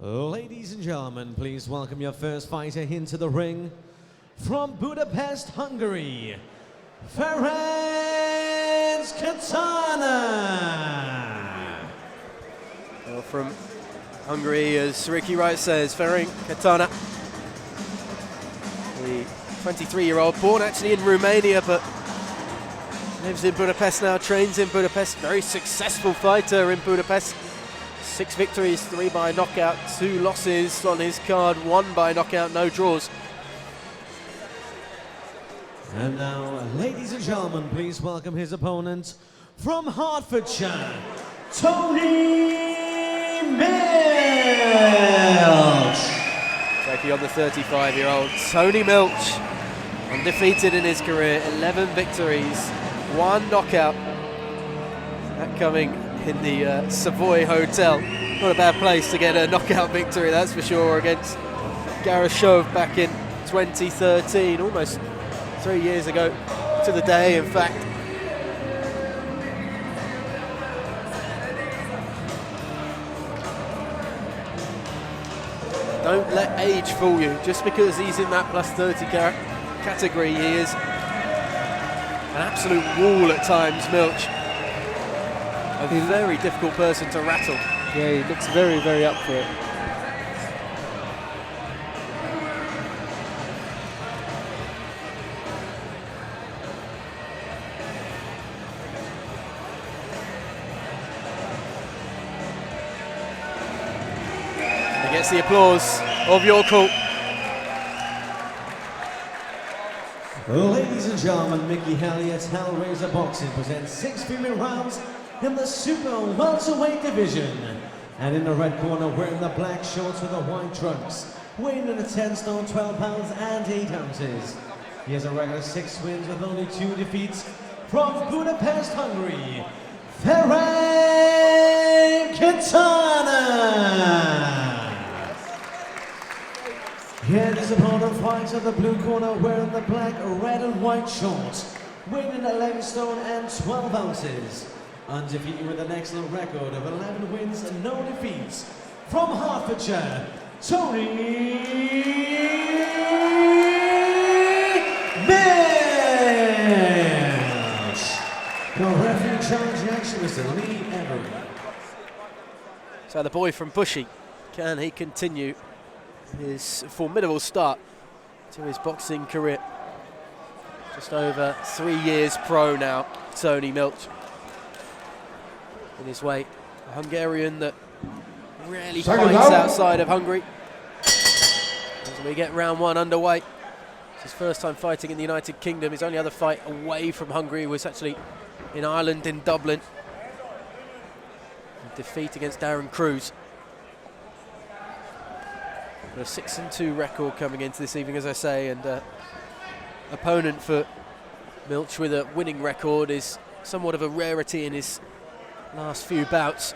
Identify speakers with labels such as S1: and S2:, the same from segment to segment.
S1: Ladies and gentlemen, please welcome your first fighter into the ring. From Budapest, Hungary, Ferenc Katona.
S2: Well, from Hungary, as Ricky Wright says, Ferenc Katona, the 23-year-old, born actually in Romania, but lives in Budapest now, trains in Budapest, very successful fighter in Budapest. 6 victories, 3 by knockout, 2 losses on his card, 1 by knockout, no draws.
S1: And now, ladies and gentlemen, please welcome his opponent from Hertfordshire, Tony Milch.
S2: Taking on the 35-year-old Tony Milch, undefeated in his career, 11 victories, 1 knockout. That coming in the Savoy Hotel. Not a bad place to get a knockout victory, that's for sure, against Garashov back in 2013, almost 3 years ago to the day, in fact. Don't let age fool you. Just because he's in that plus 30 category, he is an absolute wall at times, Milch. A very difficult person to rattle.
S3: Yeah, he looks very, very up for it.
S2: He gets the applause of York Hall.
S1: Ladies and gentlemen, Mickey Elliott's Hellraiser Boxing presents 6 female rounds in the super welterweight division. And in the red corner, wearing the black shorts with the white trunks, weighing in at 10 stone, 12 pounds and 8 ounces. He has a record of 6 wins with only 2 defeats. From Budapest, Hungary, Ferenc Katona. Here his opponent fights at the blue corner, wearing the black, red and white shorts, weighing in at 11 stone and 12 ounces. Undefeated with an excellent record of 11 wins and no defeats. From Hertfordshire, Tony Milch. Your referee challenge action, Mr. Lee Everett.
S2: So the boy from Bushy, can he continue his formidable start to his boxing career? Just over 3 years pro now, Tony Milch. In his way, a Hungarian that rarely fights outside of Hungary. As we get round 1 underway, it's his first time fighting in the United Kingdom. His only other fight away from Hungary was actually in Ireland, in Dublin. A defeat against Darren Cruz. A 6-2 record coming into this evening, as I say, and opponent for Milch with a winning record is somewhat of a rarity in his last few bouts.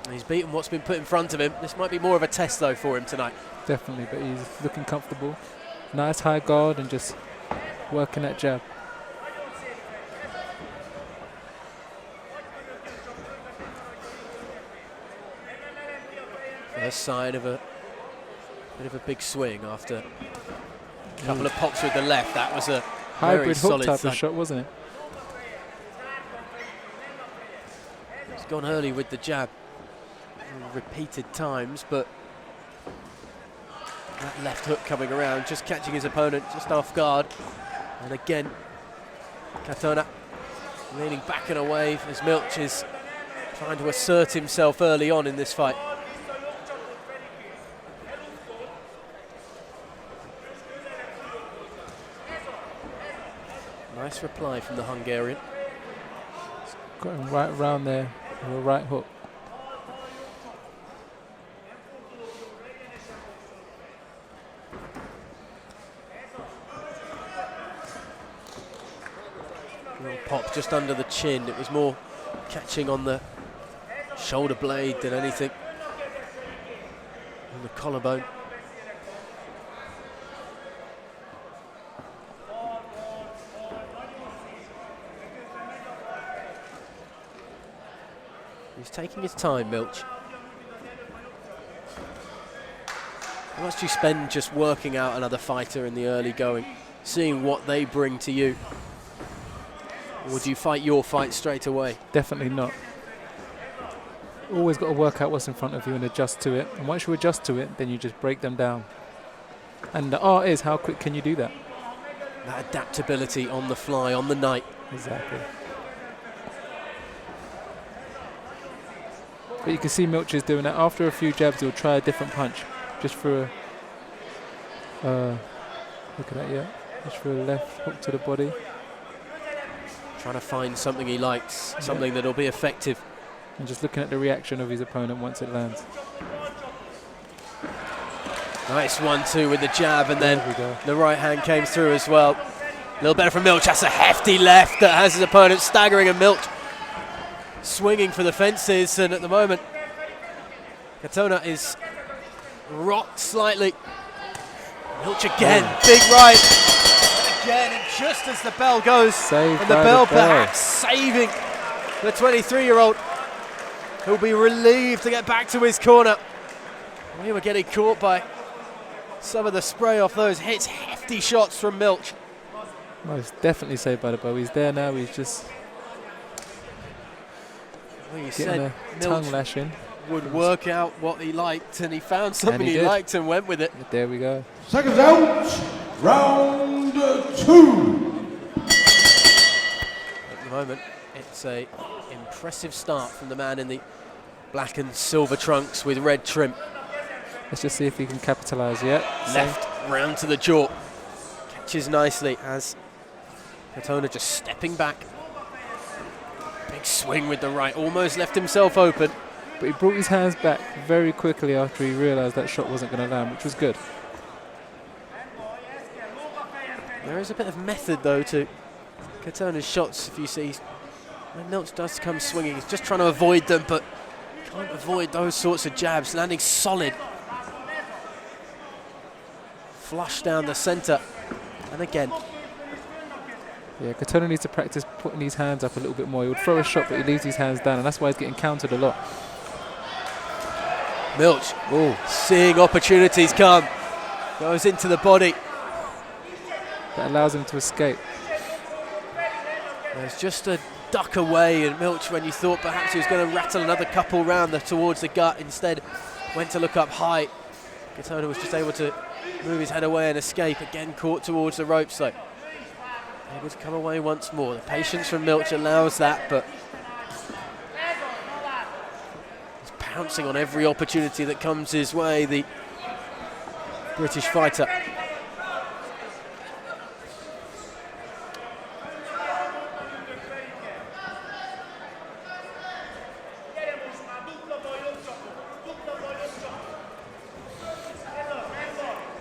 S2: He's beaten what's been put in front of him. This might be more of a test though for him tonight.
S3: Definitely, but he's looking comfortable. Nice high guard and just working that jab.
S2: First sign of a bit of a big swing after a couple of pops with the left. That was a
S3: hybrid
S2: very
S3: hook
S2: solid
S3: type
S2: sign.
S3: of shot, wasn't it?
S2: He's gone early with the jab repeated times, but that left hook coming around, just catching his opponent just off guard. And again, Katona leaning back and away as Milch is trying to assert himself early on in this fight. Nice reply from the Hungarian.
S3: Got him right around there with a right hook.
S2: Little pop just under the chin. It was more catching on the shoulder blade than anything. On the collarbone. He's taking his time, Milch. How much do you spend just working out another fighter in the early going, seeing what they bring to you? Or do you fight your fight straight away?
S3: Definitely not. Always got to work out what's in front of you and adjust to it. And once you adjust to it, then you just break them down. And the art is, how quick can you do that?
S2: That adaptability on the fly, on the night.
S3: Exactly. But you can see Milch is doing that. After a few jabs, he'll try a different punch. Just for a... look at that, yeah. Just for a left hook to the body.
S2: Trying to find something he likes, something that'll be effective.
S3: And just looking at the reaction of his opponent once it lands.
S2: Nice 1-2 with the jab, and then the right hand came through as well. A little better from Milch. That's a hefty left that has his opponent staggering, and Milch swinging for the fences. And at the moment, Katona is rocked slightly. Milch again, big right. Again, and just as the bell goes,
S3: Saved
S2: and the
S3: by
S2: bell
S3: the bell.
S2: perhaps saving the 23-year-old, who'll be relieved to get back to his corner. We were getting caught by some of the spray off those hits. Hefty shots from Milch.
S3: Most definitely saved by the bow. He's there now. He's just
S2: Well, you
S3: getting
S2: said
S3: a
S2: Milch
S3: tongue lashing.
S2: would work out what he liked, and he found something
S3: he
S2: he
S3: did.
S2: liked and went with it.
S3: There we go.
S1: Seconds out, round 2.
S2: At the moment, it's a impressive start from the man in the black and silver trunks with red trim.
S3: Let's just see if he can capitalise yet.
S2: Left round to the jaw. Catches nicely as Katona just stepping back. Big swing with the right, almost left himself open.
S3: But he brought his hands back very quickly after he realised that shot wasn't going to land, which was good.
S2: There is a bit of method though to Katona's shots. If you see when Milch does come swinging, he's just trying to avoid them, but can't avoid those sorts of jabs. Landing solid. Flush down the centre. And again,
S3: Yeah, Katona needs to practice putting his hands up a little bit more. He would throw a shot, but he leaves his hands down, and that's why he's getting countered a lot.
S2: Milch
S3: Oh,
S2: seeing opportunities come. Goes into the body.
S3: that allows him to escape.
S2: There's just a duck away, and Milch, when you thought perhaps he was going to rattle another couple round towards the gut, instead went to look up high. Katona was just able to move his head away and escape. Again caught towards the ropes though. Able to come away once more. The patience from Milch allows that, but he's pouncing on every opportunity that comes his way, the British fighter.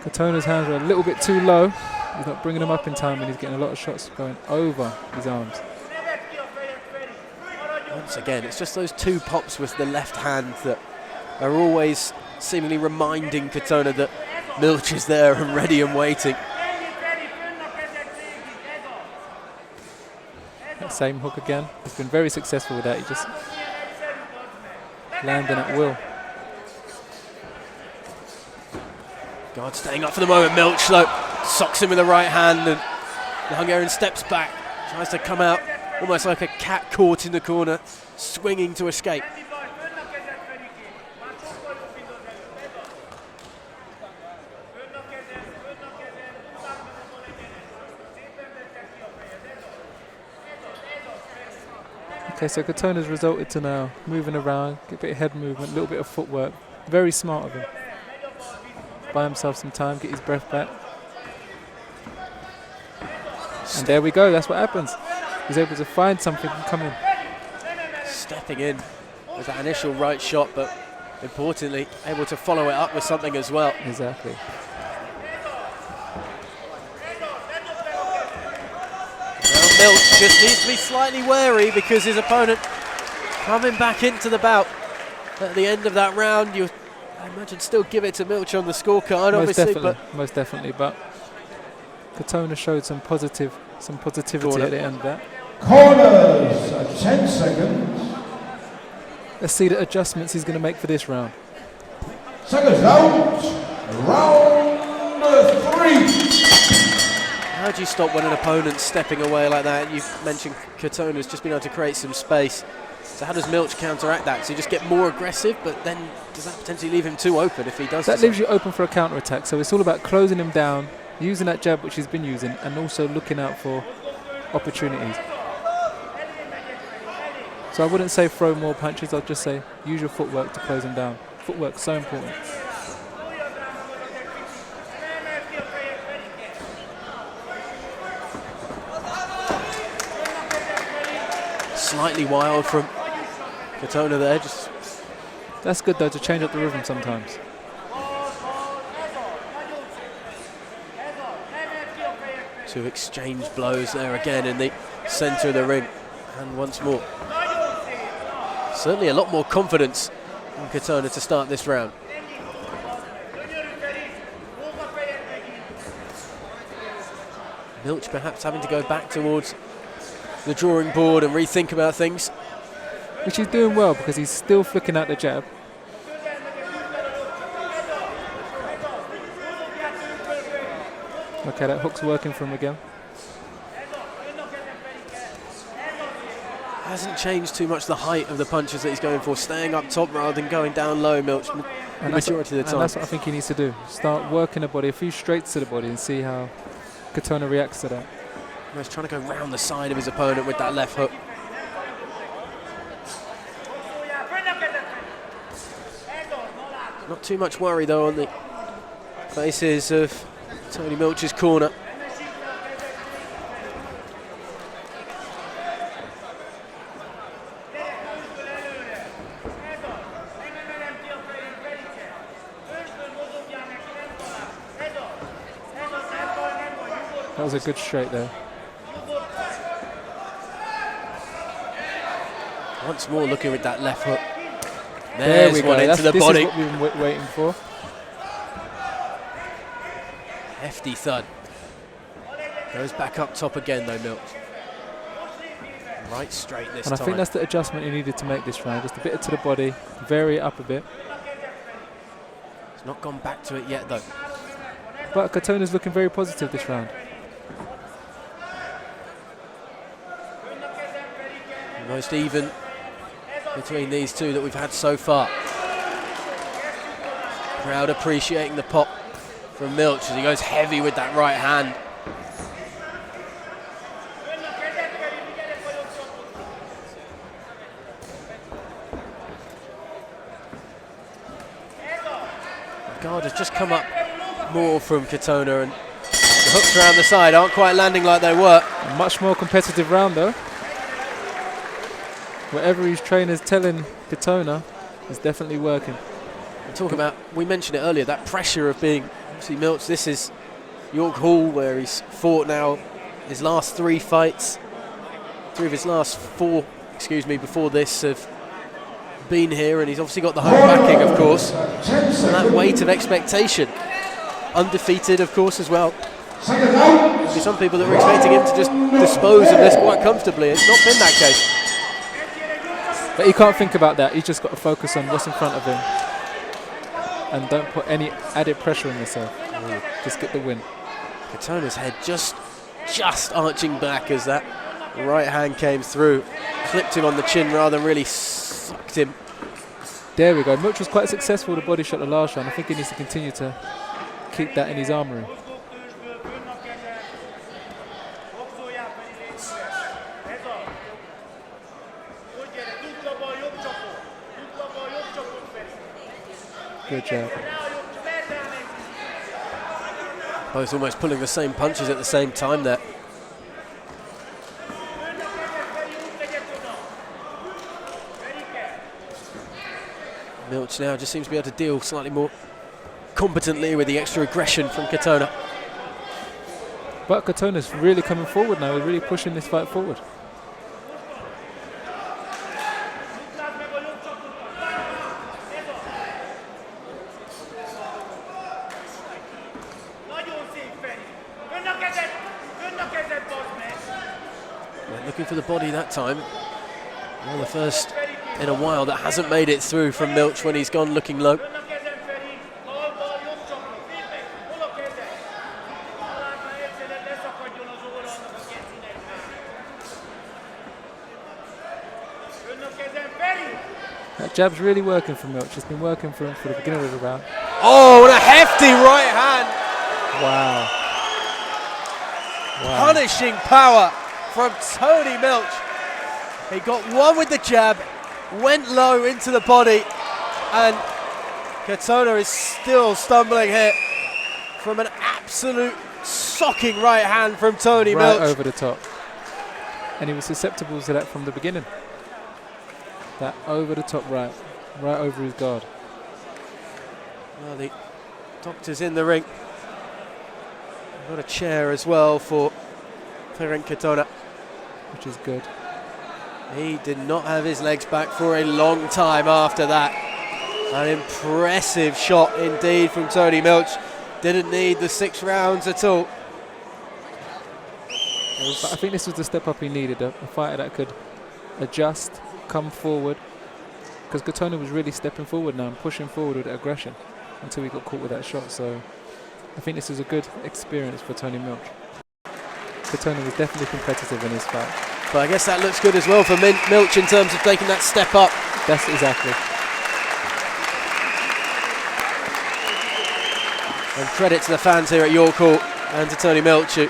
S3: Katona's hands are a little bit too low. He's not bringing them up in time, and he's getting a lot of shots going over his arms.
S2: Once again, it's just those two pops with the left hand that are always seemingly reminding Katona that Milch is there and ready and waiting.
S3: That same hook again. He's been very successful with that. He just landing at will.
S2: God staying up for the moment. Milch though socks him with the right hand, and the Hungarian steps back, tries to come out almost like a cat caught in the corner, swinging to escape.
S3: Okay, so Katona's resulted to now moving around, get a bit of head movement, a little bit of footwork. Very smart of him. Buy himself some time, get his breath back. And there we go, that's what happens. He's able to find something and come in.
S2: Stepping in with that initial right shot, but importantly able to follow it up with something as well.
S3: Exactly.
S2: Now Milch just needs to be slightly wary, because his opponent coming back into the bout at the end of that round. I imagine still give it to Milch on the scorecard, obviously,
S3: Most definitely, but Katona showed some positivity
S2: Corner.
S3: at the end of that.
S1: Corners, 10 seconds.
S3: Let's see the adjustments he's going to make for this round.
S1: Seconds out, Round 3.
S2: How do you stop when an opponent's stepping away like that? You've mentioned Katona's just been able to create some space. So how does Milch counteract that? So you just get more aggressive, but then does that potentially leave him too open if he does?
S3: That leaves you open for a counter-attack. So it's all about closing him down, using that jab which he's been using, and also looking out for opportunities. So I wouldn't say throw more punches, I'd just say use your footwork to close him down. Footwork's so important.
S2: Slightly wild from Katona there.
S3: That's good though, to change up the rhythm sometimes.
S2: To exchange blows there again in the centre of the ring. And once more. Certainly a lot more confidence from Katona to start this round. Milch perhaps having to go back towards the drawing board and rethink about things.
S3: Which he's doing well because he's still flicking out the jab. Okay, that hook's working for him again.
S2: Hasn't changed too much the height of the punches that he's going for, staying up top rather than going down low, Milch, the majority of the time.
S3: And that's what I think he needs to do. Start working the body, a few straights to the body, and see how Katona reacts to that.
S2: He's trying to go round the side of his opponent with that left hook. Not too much worry though on the faces of Tony Milch's corner.
S3: That was a good straight there.
S2: Once more looking with that left hook.
S3: There we go.
S2: One into the
S3: this
S2: body.
S3: Is what we've been waiting for.
S2: Hefty thud. Goes back up top again though, Milch. Right straight this time.
S3: And I think that's the adjustment he needed to make this round. Just a bit to the body, vary it up a bit.
S2: He's not gone back to it yet though.
S3: But Katona's looking very positive this round.
S2: Most even between these two that we've had so far. Crowd appreciating the pop from Milch as he goes heavy with that right hand. The guard has just come up more from Katona, and the hooks around the side aren't quite landing like they were.
S3: A much more competitive round though. Whatever his trainer's telling Katona is definitely working.
S2: We're talking about, we mentioned it earlier, that pressure of being, obviously Milch, this is York Hall where he's fought now his last 3 fights. 3 of his last 4, before this have been here, and he's obviously got the home backing, of course. And that weight of expectation. Undefeated, of course, as well. There'll be some people that were expecting him to just dispose of this quite comfortably. It's not been that case.
S3: But he can't think about that. He's just got to focus on what's in front of him. And don't put any added pressure on yourself. Just get the win.
S2: Katona's head just arching back as that right hand came through. Clipped him on the chin rather than really sucked him.
S3: There we go. Milch was quite successful with the body shot the last round. I think he needs to continue to keep that in his armoury. Good job.
S2: Both almost pulling the same punches at the same time there. Milch now just seems to be able to deal slightly more competently with the extra aggression from Katona.
S3: But Katona's really coming forward now. He's really pushing this fight forward.
S2: Looking for the body that time. Well, the first in a while that hasn't made it through from Milch when he's gone looking low.
S3: jab's really working for Milch. It's been working for him for the beginning of the round.
S2: Oh, and a hefty right hand.
S3: Wow.
S2: Punishing power from Tony Milch. He got one with the jab, went low into the body, and Katona is still stumbling here from an absolute socking right hand from Tony Milch.
S3: Right over the top. And he was susceptible to that from the beginning. That over the top right over his guard.
S2: Well, the doctor's in the ring. Got a chair as well for Ferenc Katona,
S3: which is good.
S2: He did not have his legs back for a long time after that. An impressive shot indeed from Tony Milch. Didn't need the 6 rounds at all.
S3: But I think this was the step up he needed, a fighter that could adjust, come forward, because Katona was really stepping forward now and pushing forward with aggression until he got caught with that shot. So I think this was a good experience for Tony Milch. Katona was definitely competitive in his fight.
S2: But I guess that looks good as well for Milch in terms of taking that step up.
S3: That's exactly.
S2: And credit to the fans here at York Hall and to Tony Milch, who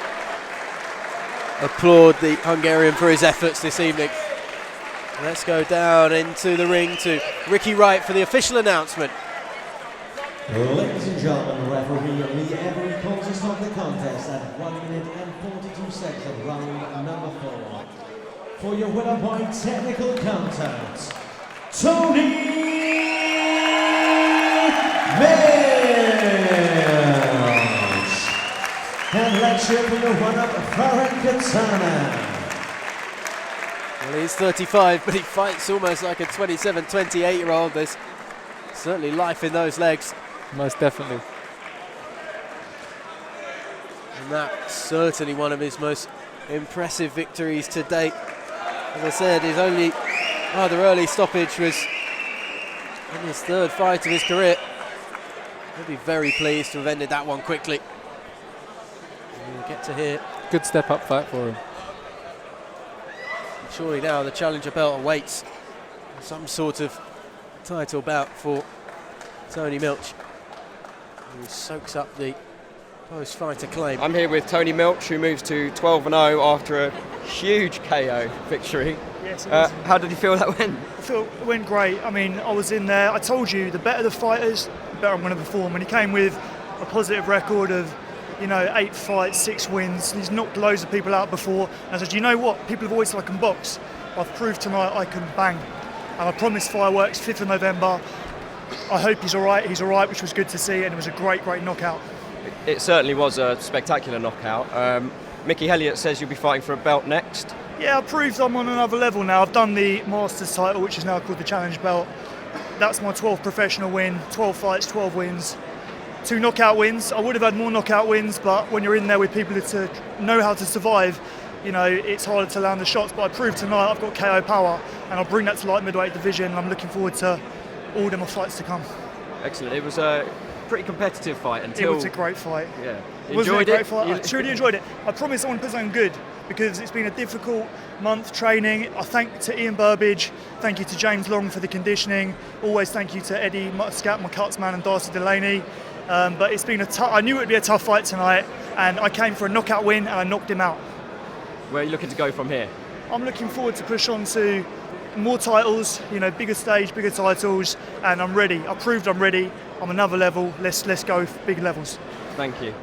S2: applaud the Hungarian for his efforts this evening. Let's go down into the ring to Ricky Wright for the official announcement.
S1: Ladies and gentlemen, referee Lee Avery calls us off the contest at 1 minute and 42 seconds of round number 4. For your winner by technical count-out, Tony Milch. And let's cheer for your winner, Ferenc Katona.
S2: Well, he's 35, but he fights almost like a 27, 28-year-old. There's certainly life in those legs.
S3: Most definitely.
S2: And that's certainly one of his most impressive victories to date. As I said, his only rather early stoppage was in his 3rd fight of his career. He'll be very pleased to have ended that one quickly. And we'll get to hear.
S3: Good step-up fight for him.
S2: Surely now the challenger belt awaits some sort of title bout for Tony Milch, who soaks up the post-fight acclaim.
S4: I'm here with Tony Milch, who moves to 12-0 after a huge KO victory.
S5: Yes,
S4: how did you feel that went?
S5: I feel it went great. I mean, I was in there. I told you, the better the fighters, the better I'm going to perform. And he came with a positive record of, 8 fights, 6 wins. He's knocked loads of people out before. And I said, you know what? People have always said I can box. I've proved tonight I can bang. And I promised fireworks, 5th of November. I hope he's all right, which was good to see, and it was a great, great knockout.
S4: It certainly was a spectacular knockout. Mickey Elliott says you'll be fighting for a belt next.
S5: Yeah, I proved I'm on another level now. I've done the Masters title, which is now called the Challenge belt. That's my 12th professional win, 12 fights, 12 wins. 2 knockout wins. I would have had more knockout wins, but when you're in there with people that know how to survive, it's harder to land the shots. But I proved tonight I've got KO power, and I'll bring that to light middleweight division, and I'm looking forward to all them fights to come.
S4: Excellent. It was a pretty competitive fight until...
S5: It was a great fight.
S4: Yeah.
S5: It wasn't a great fight. I truly enjoyed it. I promise I want to put something good, because it's been a difficult month training. I thank to Ian Burbage, thank you to James Long for the conditioning. Always thank you to Eddie Muscat, my cutsman, and Darcy Delaney. But it's been I knew it would be a tough fight tonight, and I came for a knockout win, and I knocked him out.
S4: Where are you looking to go from here?
S5: I'm looking forward to push on to more titles, bigger stage, bigger titles, and I'm ready. I proved I'm ready. I'm another level. Let's go big levels.
S4: Thank you.